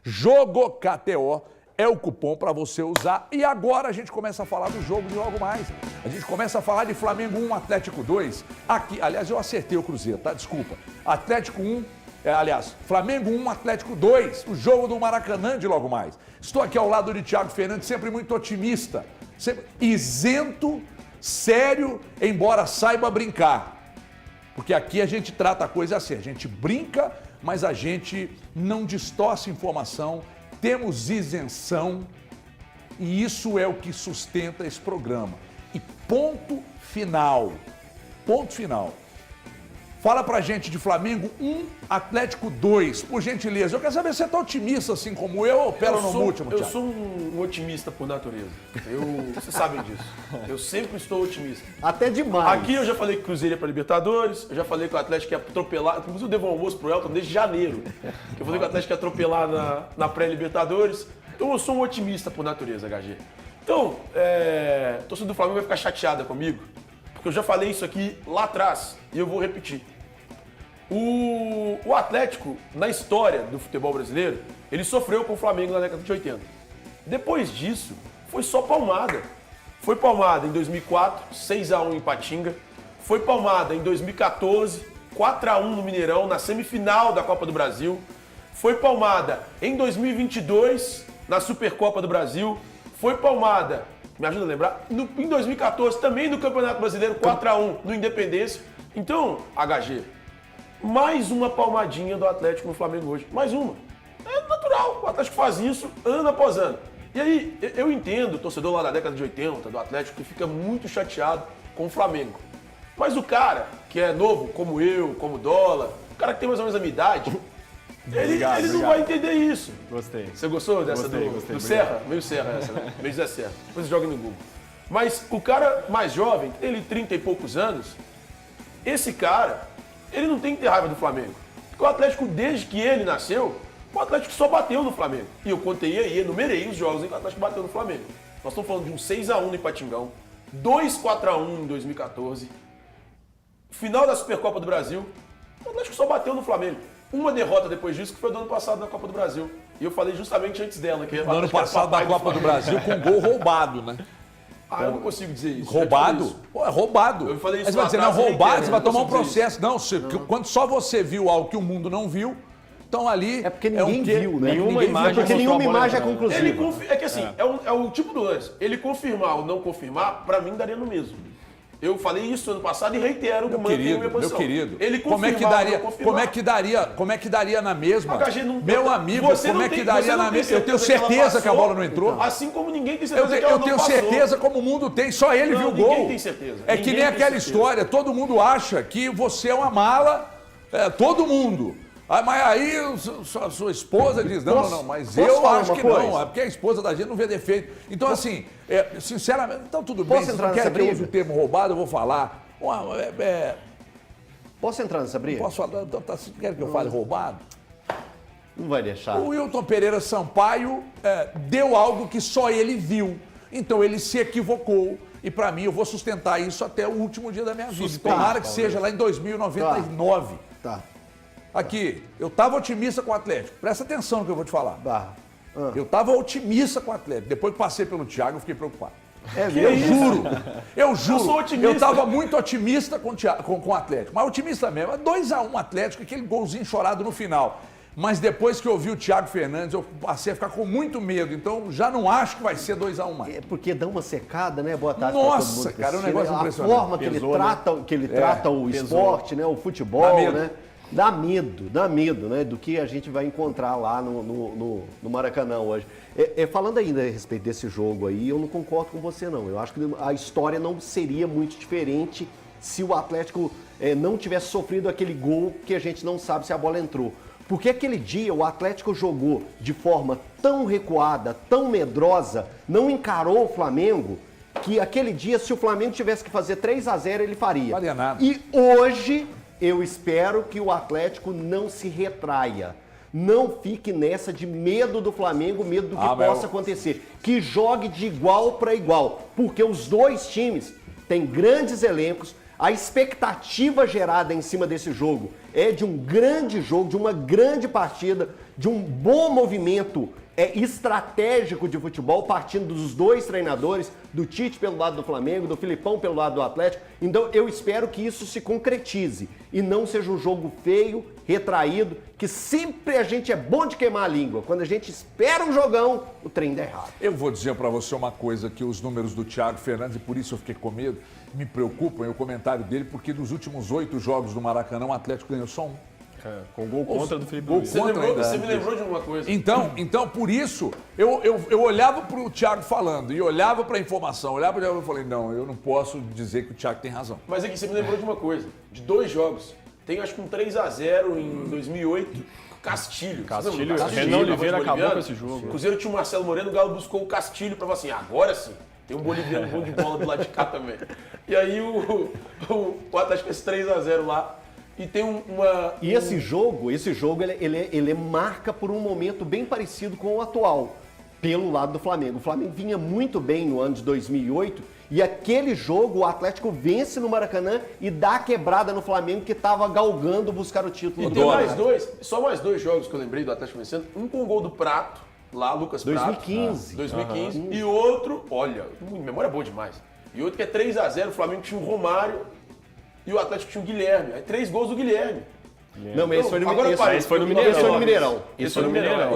Jogo KTO é o cupom para você usar. E agora a gente começa a falar do jogo de logo mais. A gente começa a falar de Flamengo 1, Atlético 2. Aqui, aliás, eu acertei o Cruzeiro, tá? Desculpa. Atlético 1, Flamengo 1, Atlético 2. O jogo do Maracanã de logo mais. Estou aqui ao lado de Thiago Fernandes, sempre muito otimista. Sempre isento, sério, embora saiba brincar. Porque aqui a gente trata a coisa assim, a gente brinca, mas a gente não distorce informação, temos isenção e isso é o que sustenta esse programa. E ponto final. Ponto final. Fala pra gente de Flamengo 1, Atlético 2, por gentileza. Eu quero saber se você tá otimista assim como eu ou pera no último, Thiago? Eu sou um otimista por natureza. Vocês sabem disso. Eu sempre estou otimista. Até demais. Aqui eu já falei que o Cruzeiro ia para Libertadores, eu já falei que o Atlético ia atropelar, inclusive eu devo um almoço pro Elton desde janeiro. Eu falei que o Atlético ia atropelar na pré-Libertadores. Então eu sou um otimista por natureza, HG. Então, a torcida do Flamengo vai ficar chateada comigo, porque eu já falei isso aqui lá atrás e eu vou repetir. O Atlético, na história do futebol brasileiro, ele sofreu com o Flamengo na década de 80. Depois disso, foi só palmada. Foi palmada em 2004, 6-1 em Ipatinga. Foi palmada em 2014, 4-1 no Mineirão, na semifinal da Copa do Brasil. Foi palmada em 2022, na Supercopa do Brasil. Foi palmada, me ajuda a lembrar, em 2014 também no Campeonato Brasileiro, 4-1 no Independência. Então, HG, mais uma palmadinha do Atlético no Flamengo hoje. Mais uma. É natural, o Atlético faz isso ano após ano. E aí, eu entendo o torcedor lá da década de 80, do Atlético, que fica muito chateado com o Flamengo. Mas o cara, que é novo, como eu, como o Dólar, o cara que tem mais ou menos a minha idade, ele não vai entender isso. Gostei. Você gostou dessa Gostei, do Serra? Meio Serra essa, né? Meio Zé Serra. Depois você joga no Google. Mas o cara mais jovem, ele 30 e poucos anos, esse cara, ele não tem que ter raiva do Flamengo. Porque o Atlético, desde que ele nasceu, o Atlético só bateu no Flamengo. E eu contei aí, enumerei os jogos em que o Atlético bateu no Flamengo. Nós estamos falando de um 6-1 no Ipatingão, 2-4-1 em 2014, final da Supercopa do Brasil, o Atlético só bateu no Flamengo. Uma derrota depois disso, que foi do ano passado na Copa do Brasil. E eu falei justamente antes dela. Que no ano passado na Copa do Brasil com gol roubado, né? Eu não consigo dizer isso. Roubado? Pô, é roubado. Eu falei isso Mas você vai dizer, não, atrás, roubado, eu você vai tomar um consigo dizer processo. Não, quando só você viu algo que o mundo não viu, então ali... É porque ninguém viu, né? Nenhuma imagem porque nenhuma mostrou a bola imagem é entrando. conclusiva. É que assim, é o tipo do lance. Ele confirmar ou não confirmar, pra mim daria no mesmo. Eu falei isso ano passado e reitero que mantenho minha posição. Meu querido, Ele como é que daria na mesma? Meu amigo, como é que daria na mesma? Eu tenho certeza que a bola não entrou. Assim como ninguém tem certeza que ela Eu não tenho passou. certeza como o mundo tem, só ele viu o gol. Ninguém tem certeza. É que nem aquela história, todo mundo acha que você é uma mala, todo mundo. Mas aí sua esposa diz, não, mas eu acho que não, é porque a esposa da gente não vê defeito. Então assim, sinceramente, então tudo bem, se não quer que eu use o termo roubado, eu vou falar. Posso entrar nessa briga? Posso falar, você quer que eu fale roubado? Não vai deixar. O Wilton Pereira Sampaio deu algo que só ele viu. Então ele se equivocou. E pra mim, eu vou sustentar isso até o último dia da minha vida. Tomara que seja lá em 2099. Tá. Aqui, eu estava otimista com o Atlético. Presta atenção no que eu vou te falar. Eu estava otimista com o Atlético. Depois que passei pelo Thiago, eu fiquei preocupado. Eu juro. sou otimista. Eu estava muito otimista com o Atlético. Mas otimista mesmo. 2-1 Atlético, aquele golzinho chorado no final. Mas depois que eu vi o Thiago Fernandes, eu passei a ficar com muito medo. Então, já não acho que vai ser 2-1 mais. É porque dá uma secada, né? Boa tarde. Nossa, cara, é um negócio impressionante. A forma que ele trata o esporte, né? O futebol, Dá medo. né? Dá medo, né? Do que a gente vai encontrar lá no Maracanã hoje. Falando ainda a respeito desse jogo aí, eu não concordo com você, não. Eu acho que a história não seria muito diferente se o Atlético não tivesse sofrido aquele gol que a gente não sabe se a bola entrou. Porque aquele dia o Atlético jogou de forma tão recuada, tão medrosa, não encarou o Flamengo, que aquele dia, se o Flamengo tivesse que fazer 3-0, ele faria. Não faria nada. E hoje, eu espero que o Atlético não se retraia. Não fique nessa de medo do Flamengo, medo do que possa acontecer. Que jogue de igual para igual. Porque os dois times têm grandes elencos. A expectativa gerada em cima desse jogo é de um grande jogo, de uma grande partida, de um bom movimento estratégico de futebol, partindo dos dois treinadores, do Tite pelo lado do Flamengo, do Filipão pelo lado do Atlético. Então eu espero que isso se concretize e não seja um jogo feio, retraído, que sempre a gente é bom de queimar a língua. Quando a gente espera um jogão, o trem dá errado. Eu vou dizer para você uma coisa, que os números do Thiago Fernandes, e por isso eu fiquei com medo, me preocupam, o comentário dele, porque dos últimos 8 jogos do Maracanã, o Atlético ganhou só um. Com gol contra do Felipe Gol Luiz. Você me lembrou de uma coisa. Então, por isso, eu olhava para o Thiago falando e olhava para a informação, olhava para ele e falei, não, eu não posso dizer que o Thiago tem razão. Mas aqui você me lembrou de uma coisa, de 2 jogos. Tem acho que um 3-0 em 2008, Castilho. Castilho, Renan Oliveira acabou com esse jogo. O Cruzeiro tinha o Marcelo Moreno, o Galo buscou o Castilho para falar assim, agora sim, tem um boliviano bom de bola do lado de cá também. E aí o Atlético fez 3-0 lá. E tem E esse jogo ele marca por um momento bem parecido com o atual, pelo lado do Flamengo. O Flamengo vinha muito bem no ano de 2008 e aquele jogo o Atlético vence no Maracanã e dá a quebrada no Flamengo que estava galgando buscar o título. E tem só mais 2 jogos que eu lembrei do Atlético vencendo. Um com o gol do Prato, lá, Lucas Prato. 2015. E outro, olha, memória boa demais. E outro que é 3-0, o Flamengo tinha o Romário. E o Atlético tinha o Guilherme. Aí 3 gols do Guilherme. Não, mas esse foi no Mineirão. Esse foi no Mineirão. Esse foi no Mineirão.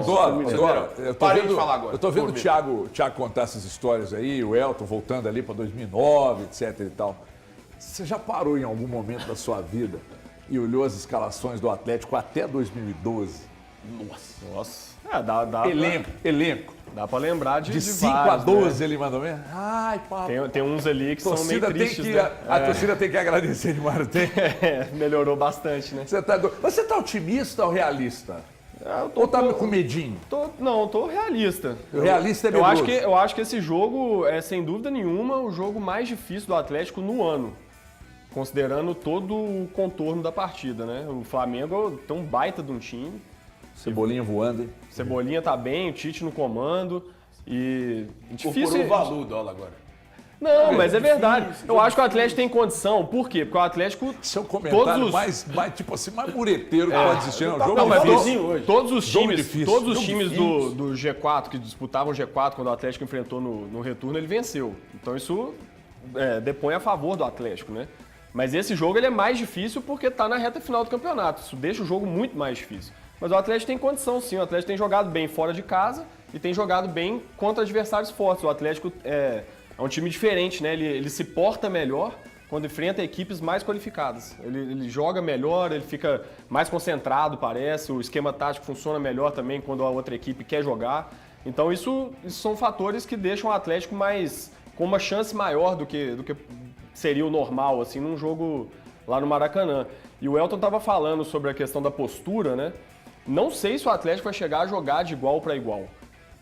Eu tô vendo o Thiago contar essas histórias aí, o Elton voltando ali para 2009, etc e tal. Você já parou em algum momento da sua vida e olhou as escalações do Atlético até 2012? Nossa. Dá Elenco. Dá pra lembrar de 5 vários, a 12 né? ele mandou mesmo? Ai, papai. Tem uns ali que são meio tristes, né? A torcida tem que agradecer demais, não tem? Melhorou bastante, né? Você tá otimista ou realista? Ou tá com medinho? Tô realista. O realista é medroso. Eu acho que esse jogo é, sem dúvida nenhuma, o jogo mais difícil do Atlético no ano. Considerando todo o contorno da partida, né? O Flamengo tem um baita de um time. Cebolinha voando, hein? Cebolinha tá bem, o Tite no comando e difícil... Incorporou o valor do dólar agora. Não, mas é verdade. Eu acho que o Atlético tem condição. Por quê? Porque o Atlético... Seu comentário mais mureteiro que pode existir. Todos os times do G4, que disputavam o G4 quando o Atlético enfrentou no retorno, ele venceu. Então isso depõe a favor do Atlético, né? Mas esse jogo ele é mais difícil porque tá na reta final do campeonato. Isso deixa o jogo muito mais difícil. Mas o Atlético tem condição, sim. O Atlético tem jogado bem fora de casa e tem jogado bem contra adversários fortes. O Atlético é um time diferente, né? Ele se porta melhor quando enfrenta equipes mais qualificadas. Ele joga melhor, ele fica mais concentrado, parece. O esquema tático funciona melhor também quando a outra equipe quer jogar. Então isso são fatores que deixam o Atlético com uma chance maior do que seria o normal, assim, num jogo lá no Maracanã. E o Elton estava falando sobre a questão da postura, né? Não sei se o Atlético vai chegar a jogar de igual para igual,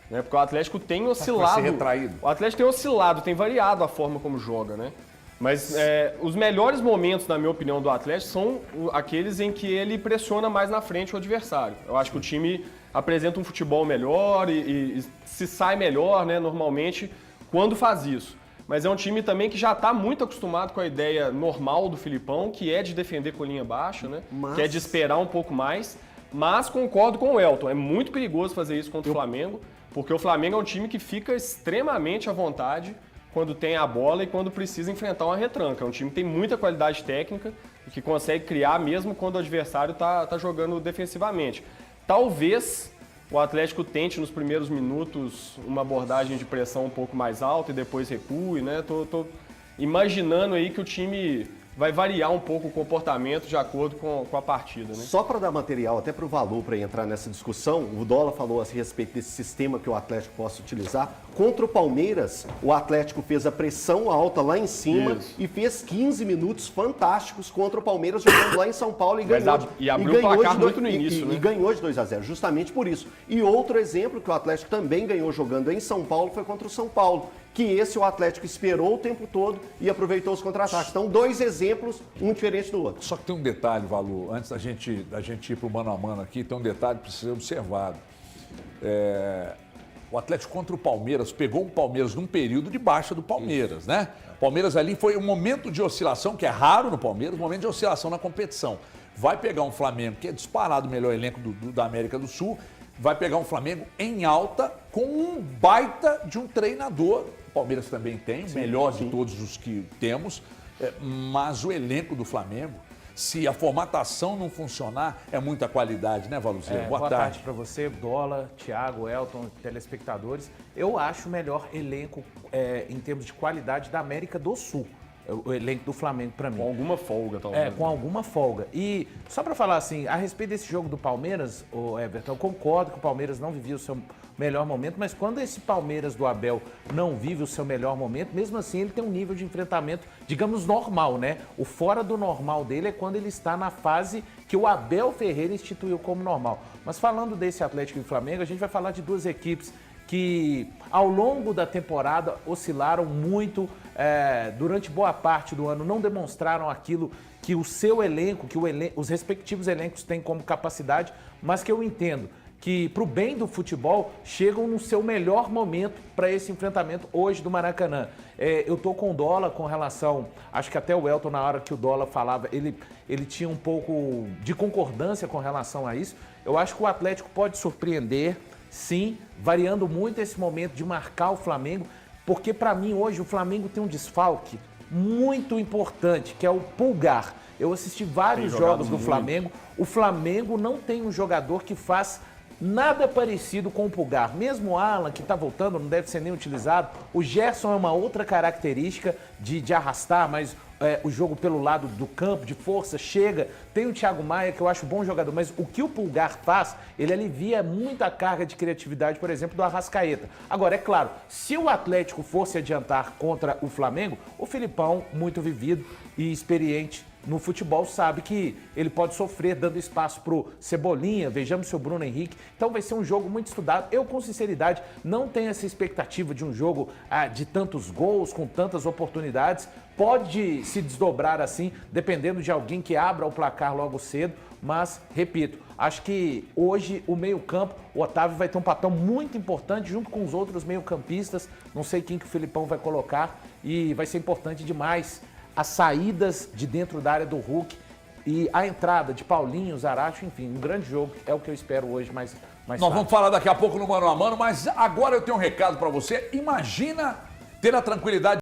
né? Porque o Atlético tem oscilado. Vai ser retraído. O Atlético tem oscilado, tem variado a forma como joga, né? Mas os melhores momentos, na minha opinião, do Atlético são aqueles em que ele pressiona mais na frente o adversário. Eu acho que o time apresenta um futebol melhor e se sai melhor, né? Normalmente, quando faz isso. Mas é um time também que já está muito acostumado com a ideia normal do Filipão, que é de defender com linha baixa, né? Que é de esperar um pouco mais. Mas concordo com o Elton, é muito perigoso fazer isso contra o Flamengo, porque o Flamengo é um time que fica extremamente à vontade quando tem a bola e quando precisa enfrentar uma retranca. É um time que tem muita qualidade técnica e que consegue criar mesmo quando o adversário está jogando defensivamente. Talvez o Atlético tente nos primeiros minutos uma abordagem de pressão um pouco mais alta e depois recue, né? Tô imaginando aí que o time vai variar um pouco o comportamento de acordo com a partida, né? Só para dar material até para o Valor, para entrar nessa discussão, o Dola falou a respeito desse sistema que o Atlético possa utilizar. Contra o Palmeiras, o Atlético fez a pressão alta lá em cima e fez 15 minutos fantásticos contra o Palmeiras, jogando lá em São Paulo e ganhou. E abriu o placar muito no início, né? E ganhou de 2-0, justamente por isso. E outro exemplo que o Atlético também ganhou jogando em São Paulo foi contra o São Paulo, que o Atlético esperou o tempo todo e aproveitou os contra-ataques. Então, 2 exemplos, um diferente do outro. Só que tem um detalhe, Valu, antes da gente ir para o mano a mano aqui, tem um detalhe que precisa ser observado. O Atlético contra o Palmeiras pegou um Palmeiras num período de baixa do Palmeiras, né? O Palmeiras ali foi um momento de oscilação, que é raro no Palmeiras, um momento de oscilação na competição. vai pegar um Flamengo, que é disparado o melhor elenco da América do Sul, vai pegar um Flamengo em alta com um baita de um treinador. O Palmeiras também tem, o melhor de todos os que temos, mas o elenco do Flamengo, se a formatação não funcionar, é muita qualidade, né, Valuzeiro? Boa tarde para você, Dola, Thiago, Elton, telespectadores. Eu acho o melhor elenco em termos de qualidade da América do Sul. O elenco do Flamengo, para mim. Com alguma folga, talvez. Com alguma folga. E só para falar assim, a respeito desse jogo do Palmeiras, Everton, eu concordo que o Palmeiras não vivia o seu melhor momento, mas quando esse Palmeiras do Abel não vive o seu melhor momento, mesmo assim ele tem um nível de enfrentamento, digamos, normal, né? O fora do normal dele é quando ele está na fase que o Abel Ferreira instituiu como normal. Mas falando desse Atlético e Flamengo, a gente vai falar de duas equipes que ao longo da temporada oscilaram muito, durante boa parte do ano não demonstraram aquilo que o seu elenco, os respectivos elencos têm como capacidade, mas que eu entendo que, para o bem do futebol, chegam no seu melhor momento para esse enfrentamento hoje do Maracanã. Eu tô com o Dola com relação, acho que até o Elton, na hora que o Dola falava, ele tinha um pouco de concordância com relação a isso. Eu acho que o Atlético pode surpreender, sim, variando muito esse momento de marcar o Flamengo, porque para mim hoje o Flamengo tem um desfalque muito importante, que é o Pulgar. Eu assisti vários jogos do Flamengo, o Flamengo não tem um jogador que faz nada parecido com o Pulgar. Mesmo o Alan, que está voltando, não deve ser nem utilizado. O Gerson é uma outra característica de arrastar, mas o jogo pelo lado do campo, de força, chega. Tem o Thiago Maia, que eu acho bom jogador, mas o que o Pulgar faz, ele alivia muita carga de criatividade, por exemplo, do Arrascaeta. Agora, é claro, se o Atlético fosse adiantar contra o Flamengo, o Filipão, muito vivido e experiente no futebol, sabe que ele pode sofrer dando espaço pro Cebolinha, vejamos seu Bruno Henrique. Então vai ser um jogo muito estudado. Eu, com sinceridade, não tenho essa expectativa de um jogo de tantos gols, com tantas oportunidades. Pode se desdobrar assim, dependendo de alguém que abra o placar logo cedo. Mas, repito, acho que hoje o meio-campo, o Otávio vai ter um papel muito importante junto com os outros meio-campistas. Não sei quem que o Filipão vai colocar e vai ser importante demais as saídas de dentro da área do Hulk e a entrada de Paulinho, Zaracho, enfim, um grande jogo, é o que eu espero hoje mais Nós tarde. vamos falar daqui a pouco no Mano a Mano, mas agora eu tenho um recado para você. Imagina ter a tranquilidade